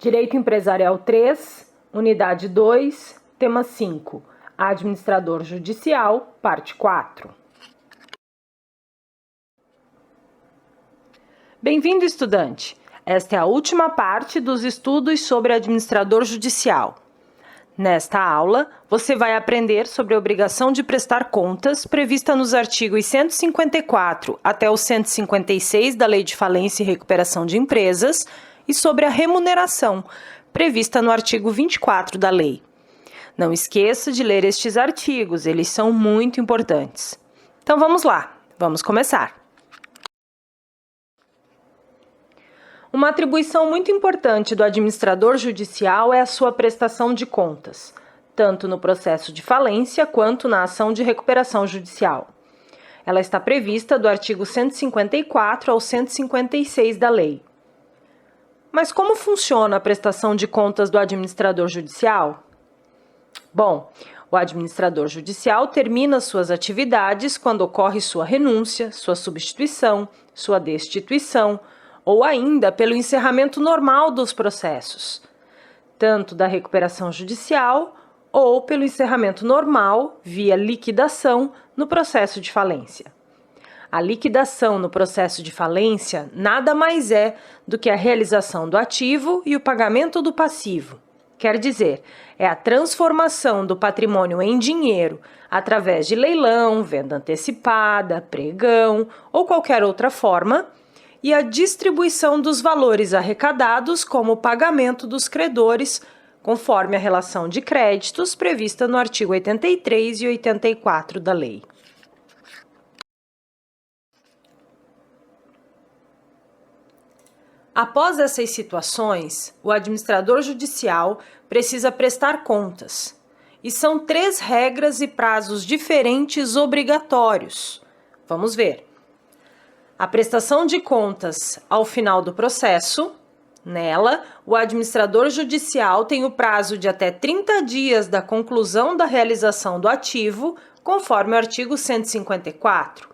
Direito Empresarial 3, Unidade 2, Tema 5, Administrador Judicial, Parte 4. Bem-vindo, estudante! Esta é a última parte dos estudos sobre administrador judicial. Nesta aula, você vai aprender sobre a obrigação de prestar contas prevista nos artigos 154 até o 156 da Lei de Falência e Recuperação de Empresas e sobre a remuneração, prevista no artigo 24 da lei. Não esqueça de ler estes artigos, eles são muito importantes. Então vamos lá, vamos começar. Uma atribuição muito importante do administrador judicial é a sua prestação de contas, tanto no processo de falência quanto na ação de recuperação judicial. Ela está prevista do artigo 154 ao 156 da lei. Mas como funciona a prestação de contas do administrador judicial? Bom, o administrador judicial termina suas atividades quando ocorre sua renúncia, sua substituição, sua destituição, ou ainda pelo encerramento normal dos processos, tanto da recuperação judicial ou pelo encerramento normal via liquidação no processo de falência. A liquidação no processo de falência nada mais é do que a realização do ativo e o pagamento do passivo. Quer dizer, é a transformação do patrimônio em dinheiro através de leilão, venda antecipada, pregão ou qualquer outra forma, e a distribuição dos valores arrecadados como pagamento dos credores, conforme a relação de créditos prevista no artigo 83 e 84 da lei. Após essas situações, o administrador judicial precisa prestar contas. E são 3 regras e prazos diferentes obrigatórios. Vamos ver. A prestação de contas ao final do processo. Nela, o administrador judicial tem o prazo de até 30 dias da conclusão da realização do ativo, conforme o artigo 154.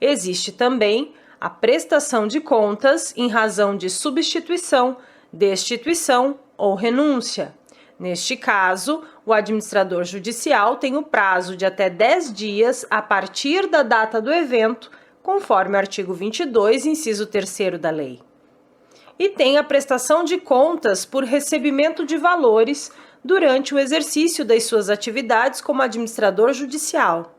Existe também a prestação de contas em razão de substituição, destituição ou renúncia. Neste caso, o administrador judicial tem o prazo de até 10 dias a partir da data do evento, conforme o artigo 22, inciso 3º da lei. E tem a prestação de contas por recebimento de valores durante o exercício das suas atividades como administrador judicial.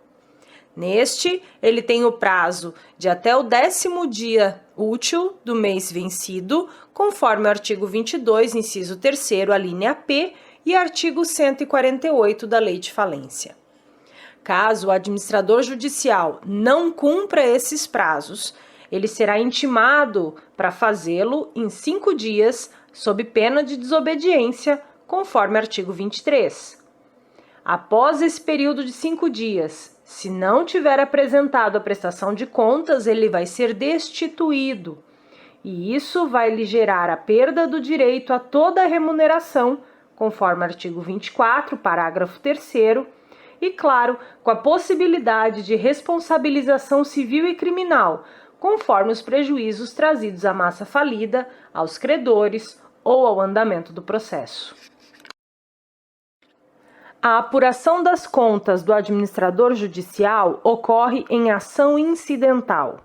Neste, ele tem o prazo de até o 10º dia útil do mês vencido, conforme o artigo 22, inciso 3º, a linha P, e artigo 148 da Lei de Falência. Caso o administrador judicial não cumpra esses prazos, ele será intimado para fazê-lo em 5 dias, sob pena de desobediência, conforme o artigo 23. Após esse período de 5 dias, se não tiver apresentado a prestação de contas, ele vai ser destituído. E isso vai lhe gerar a perda do direito a toda a remuneração, conforme o artigo 24, parágrafo 3º, e, claro, com a possibilidade de responsabilização civil e criminal, conforme os prejuízos trazidos à massa falida, aos credores ou ao andamento do processo. A apuração das contas do administrador judicial ocorre em ação incidental.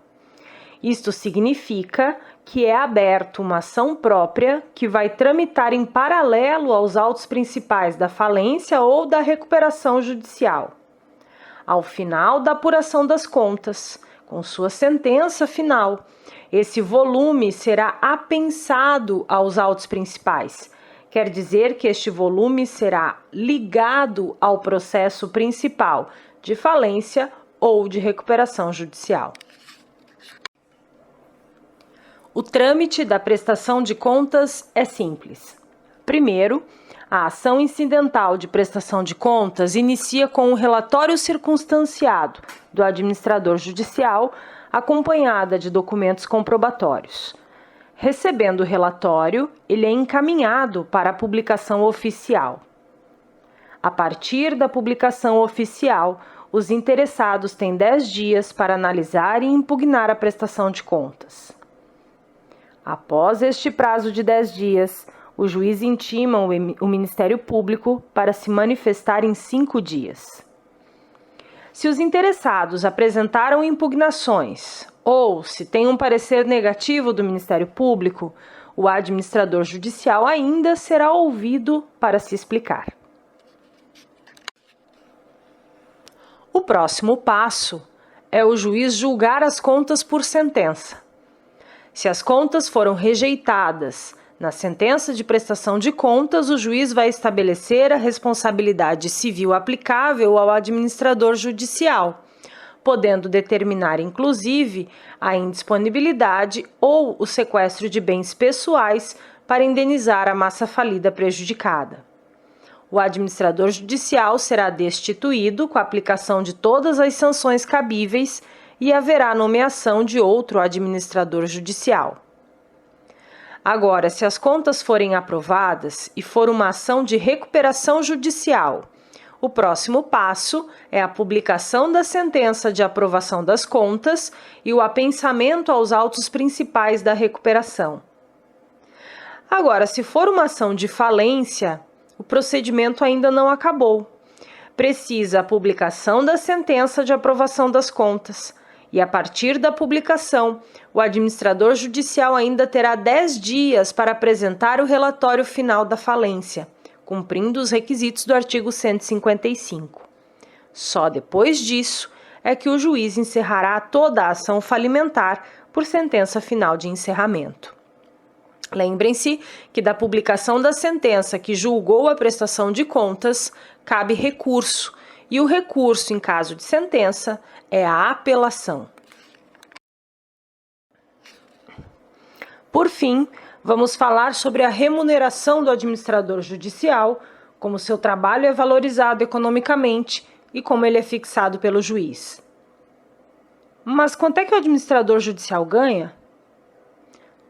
Isto significa que é aberta uma ação própria que vai tramitar em paralelo aos autos principais da falência ou da recuperação judicial. Ao final da apuração das contas, com sua sentença final, esse volume será apensado aos autos principais. Quer dizer que este volume será ligado ao processo principal de falência ou de recuperação judicial. O trâmite da prestação de contas é simples. Primeiro, a ação incidental de prestação de contas inicia com o relatório circunstanciado do administrador judicial, acompanhada de documentos comprobatórios. Recebendo o relatório, ele é encaminhado para a publicação oficial. A partir da publicação oficial, os interessados têm 10 dias para analisar e impugnar a prestação de contas. Após este prazo de 10 dias, o juiz intima o Ministério Público para se manifestar em 5 dias. Se os interessados apresentaram impugnações ou se tem um parecer negativo do Ministério Público, o administrador judicial ainda será ouvido para se explicar. O próximo passo é o juiz julgar as contas por sentença. Se as contas foram rejeitadas na sentença de prestação de contas, o juiz vai estabelecer a responsabilidade civil aplicável ao administrador judicial, podendo determinar, inclusive, a indisponibilidade ou o sequestro de bens pessoais para indenizar a massa falida prejudicada. O administrador judicial será destituído com a aplicação de todas as sanções cabíveis e haverá nomeação de outro administrador judicial. Agora, se as contas forem aprovadas e for uma ação de recuperação judicial, o próximo passo é a publicação da sentença de aprovação das contas e o apensamento aos autos principais da recuperação. Agora, se for uma ação de falência, o procedimento ainda não acabou. Precisa a publicação da sentença de aprovação das contas. E a partir da publicação, o administrador judicial ainda terá 10 dias para apresentar o relatório final da falência, cumprindo os requisitos do artigo 155. Só depois disso é que o juiz encerrará toda a ação falimentar por sentença final de encerramento. Lembrem-se que da publicação da sentença que julgou a prestação de contas, cabe recurso, e o recurso, em caso de sentença, é a apelação. Por fim, vamos falar sobre a remuneração do administrador judicial, como seu trabalho é valorizado economicamente e como ele é fixado pelo juiz. Mas quanto é que o administrador judicial ganha?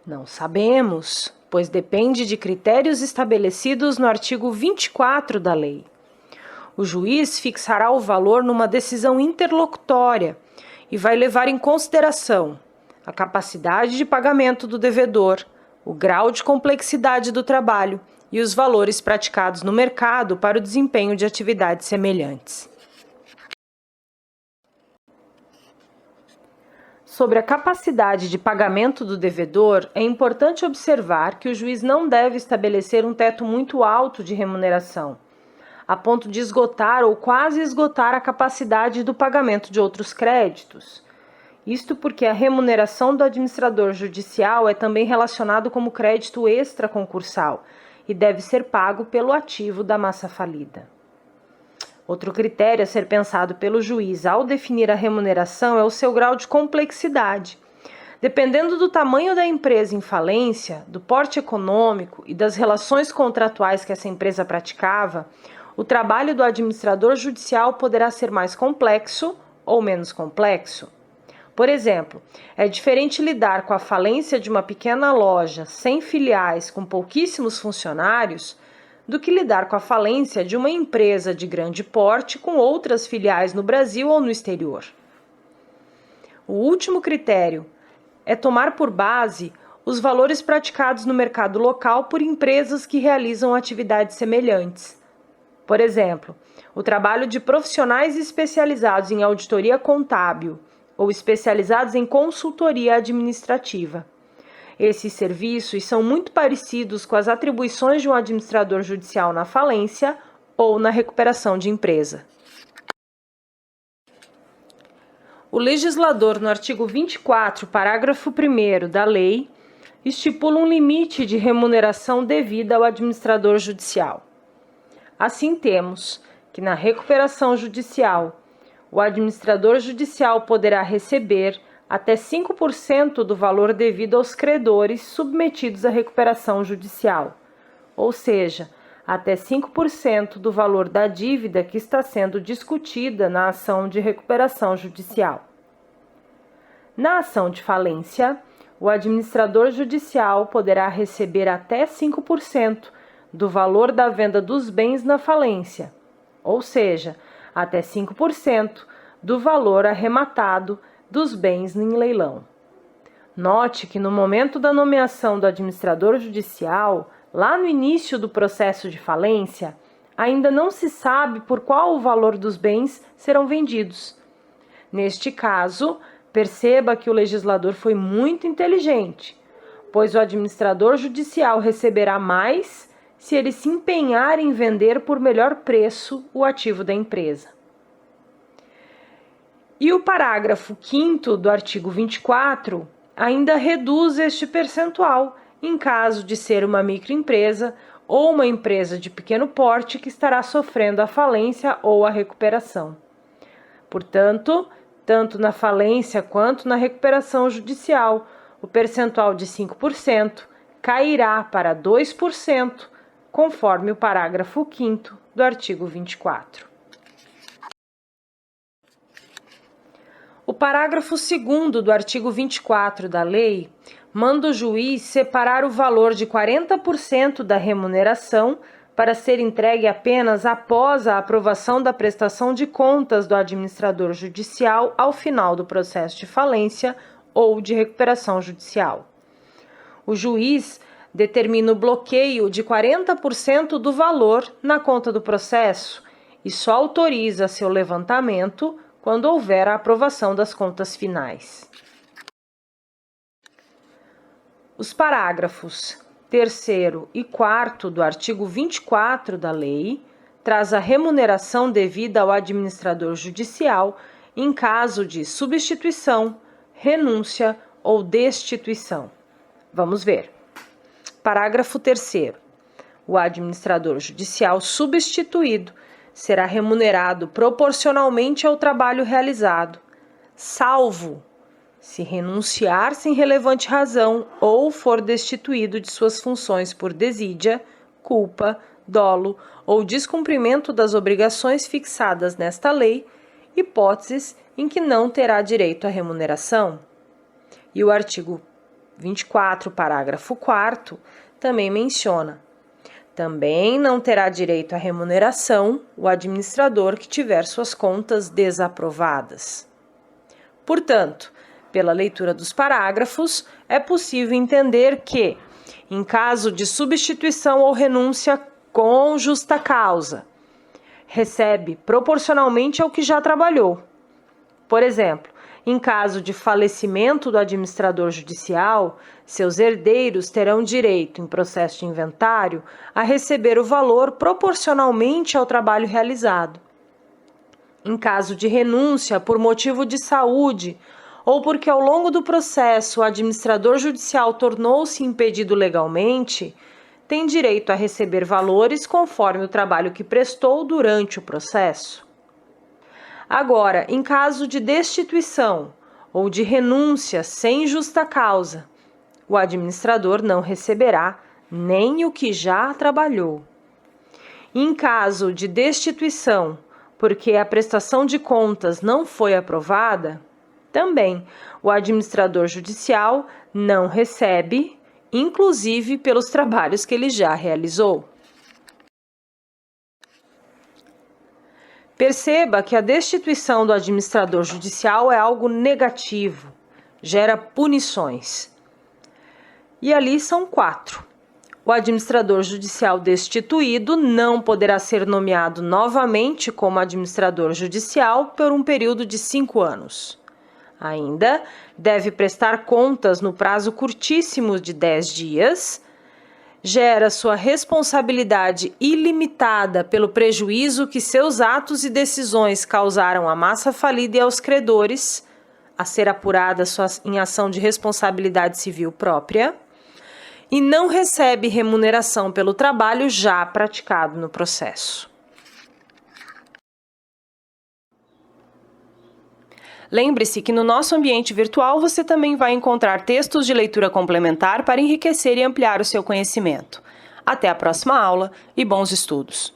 Não sabemos, pois depende de critérios estabelecidos no artigo 24 da lei. O juiz fixará o valor numa decisão interlocutória e vai levar em consideração a capacidade de pagamento do devedor, o grau de complexidade do trabalho e os valores praticados no mercado para o desempenho de atividades semelhantes. Sobre a capacidade de pagamento do devedor, é importante observar que o juiz não deve estabelecer um teto muito alto de remuneração, a ponto de esgotar ou quase esgotar a capacidade do pagamento de outros créditos. Isto porque a remuneração do administrador judicial é também relacionado como crédito extraconcursal e deve ser pago pelo ativo da massa falida. Outro critério a ser pensado pelo juiz ao definir a remuneração é o seu grau de complexidade. Dependendo do tamanho da empresa em falência, do porte econômico e das relações contratuais que essa empresa praticava, o trabalho do administrador judicial poderá ser mais complexo ou menos complexo. Por exemplo, é diferente lidar com a falência de uma pequena loja sem filiais com pouquíssimos funcionários do que lidar com a falência de uma empresa de grande porte com outras filiais no Brasil ou no exterior. O último critério é tomar por base os valores praticados no mercado local por empresas que realizam atividades semelhantes. Por exemplo, o trabalho de profissionais especializados em auditoria contábil ou especializados em consultoria administrativa. Esses serviços são muito parecidos com as atribuições de um administrador judicial na falência ou na recuperação de empresa. O legislador, no artigo 24, parágrafo 1º da lei, estipula um limite de remuneração devida ao administrador judicial. Assim, temos que na recuperação judicial, o administrador judicial poderá receber até 5% do valor devido aos credores submetidos à recuperação judicial, ou seja, até 5% do valor da dívida que está sendo discutida na ação de recuperação judicial. Na ação de falência, o administrador judicial poderá receber até 5% do valor da venda dos bens na falência, ou seja, até 5% do valor arrematado dos bens em leilão. Note que no momento da nomeação do administrador judicial Lá no início do processo de falência, ainda não se sabe por qual o valor dos bens serão vendidos. Neste caso, perceba que o legislador foi muito inteligente, pois o administrador judicial receberá mais se ele se empenhar em vender por melhor preço o ativo da empresa. E o parágrafo 5º do artigo 24 ainda reduz este percentual em caso de ser uma microempresa ou uma empresa de pequeno porte que estará sofrendo a falência ou a recuperação. Portanto, tanto na falência quanto na recuperação judicial, o percentual de 5% cairá para 2%, conforme o parágrafo 5º do artigo 24. O parágrafo 2º do artigo 24 da lei manda o juiz separar o valor de 40% da remuneração para ser entregue apenas após a aprovação da prestação de contas do administrador judicial ao final do processo de falência ou de recuperação judicial. O juiz determina o bloqueio de 40% do valor na conta do processo e só autoriza seu levantamento quando houver a aprovação das contas finais. Os parágrafos 3º e 4º do artigo 24 da lei traz a remuneração devida ao administrador judicial em caso de substituição, renúncia ou destituição. Vamos ver. Parágrafo 3º. O administrador judicial substituído será remunerado proporcionalmente ao trabalho realizado, salvo se renunciar sem relevante razão ou for destituído de suas funções por desídia, culpa, dolo ou descumprimento das obrigações fixadas nesta lei, hipóteses em que não terá direito à remuneração. E o artigo 24, parágrafo 4º, também menciona: também não terá direito à remuneração o administrador que tiver suas contas desaprovadas. Portanto, pela leitura dos parágrafos, é possível entender que, em caso de substituição ou renúncia com justa causa, recebe proporcionalmente ao que já trabalhou. Por exemplo, em caso de falecimento do administrador judicial, seus herdeiros terão direito, em processo de inventário, a receber o valor proporcionalmente ao trabalho realizado. Em caso de renúncia por motivo de saúde ou porque ao longo do processo o administrador judicial tornou-se impedido legalmente, tem direito a receber valores conforme o trabalho que prestou durante o processo. Agora, em caso de destituição ou de renúncia sem justa causa, o administrador não receberá nem o que já trabalhou. Em caso de destituição, porque a prestação de contas não foi aprovada, também o administrador judicial não recebe, inclusive pelos trabalhos que ele já realizou. Perceba que a destituição do administrador judicial é algo negativo, gera punições. E ali são 4. O administrador judicial destituído não poderá ser nomeado novamente como administrador judicial por um período de 5 anos. Ainda deve prestar contas no prazo curtíssimo de 10 dias, gera sua responsabilidade ilimitada pelo prejuízo que seus atos e decisões causaram à massa falida e aos credores, a ser apurada em ação de responsabilidade civil própria, e não recebe remuneração pelo trabalho já praticado no processo. Lembre-se que no nosso ambiente virtual você também vai encontrar textos de leitura complementar para enriquecer e ampliar o seu conhecimento. Até a próxima aula e bons estudos!